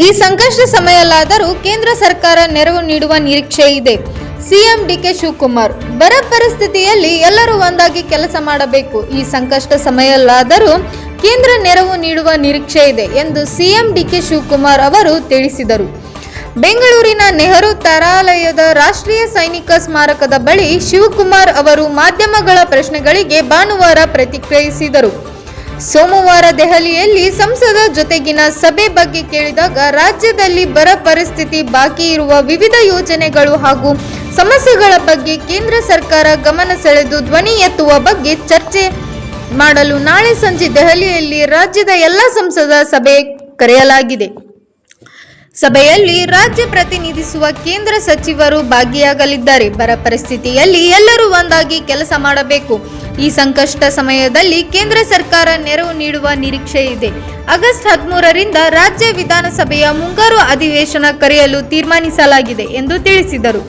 ಈ ಸಂಕಷ್ಟ ಸಮಯದಲ್ಲಾದರೂ ಕೇಂದ್ರ ಸರ್ಕಾರ ನೆರವು ನೀಡುವ ನಿರೀಕ್ಷೆ ಇದೆ. ಸಿಎಂ ಡಿಕೆ ಶಿವಕುಮಾರ್, ಬರ ಪರಿಸ್ಥಿತಿಯಲ್ಲಿ ಎಲ್ಲರೂ ಒಂದಾಗಿ ಕೆಲಸ ಮಾಡಬೇಕು. ಈ ಸಂಕಷ್ಟ ಸಮಯದಲ್ಲಾದರೂ ಕೇಂದ್ರ ನೆರವು ನೀಡುವ ನಿರೀಕ್ಷೆ ಇದೆ ಎಂದು ಸಿಎಂ ಡಿಕೆ ಶಿವಕುಮಾರ್ ಅವರು ತಿಳಿಸಿದರು. ಬೆಂಗಳೂರಿನ ನೆಹರು ತಾರಾಲಯದ ರಾಷ್ಟ್ರೀಯ ಸೈನಿಕ ಸ್ಮಾರಕದ ಬಳಿ ಶಿವಕುಮಾರ್ ಅವರು ಮಾಧ್ಯಮಗಳ ಪ್ರಶ್ನೆಗಳಿಗೆ ಭಾನುವಾರ ಪ್ರತಿಕ್ರಿಯಿಸಿದರು. ಸೋಮವಾರ ದೆಹಲಿಯಲ್ಲಿ ಸಂಸದ ಜೊತೆಗಿನ ಸಭೆ ಬಗ್ಗೆ ಕೇಳಿದಾಗ ರಾಜ್ಯದಲ್ಲಿ ಬರ ಪರಿಸ್ಥಿತಿ, ಬಾಕಿ ಇರುವ ವಿವಿಧ ಯೋಜನೆಗಳು ಹಾಗೂ ಸಮಸ್ಯೆಗಳ ಬಗ್ಗೆ ಕೇಂದ್ರ ಸರ್ಕಾರ ಗಮನ ಸೆಳೆದು ಧ್ವನಿ ಎತ್ತುವ ಬಗ್ಗೆ ಚರ್ಚೆ ಮಾಡಲು ನಾಳೆ ಸಂಜೆ ದೆಹಲಿಯಲ್ಲಿ ರಾಜ್ಯದ ಎಲ್ಲ ಸಂಸದ ಸಭೆ ಕರೆಯಲಾಗಿದೆ. ಸಭೆಯಲ್ಲಿ ರಾಜ್ಯ ಪ್ರತಿನಿಧಿಸುವ ಕೇಂದ್ರ ಸಚಿವರು ಭಾಗಿಯಾಗಲಿದ್ದಾರೆ. ಬರ ಪರಿಸ್ಥಿತಿಯಲ್ಲಿ ಎಲ್ಲರೂ ಒಂದಾಗಿ ಕೆಲಸ ಮಾಡಬೇಕು. ಈ ಸಂಕಷ್ಟ ಸಮಯದಲ್ಲಿ ಕೇಂದ್ರ ಸರ್ಕಾರ ನೆರವು ನೀಡುವ ನಿರೀಕ್ಷೆ ಇದೆ. ಆಗಸ್ಟ್ 13ರಿಂದ ರಾಜ್ಯ ವಿಧಾನಸಭೆಯ ಮುಂಗಾರು ಅಧಿವೇಶನ ಕರೆಯಲು ತೀರ್ಮಾನಿಸಲಾಗಿದೆ ಎಂದು ತಿಳಿಸಿದರು.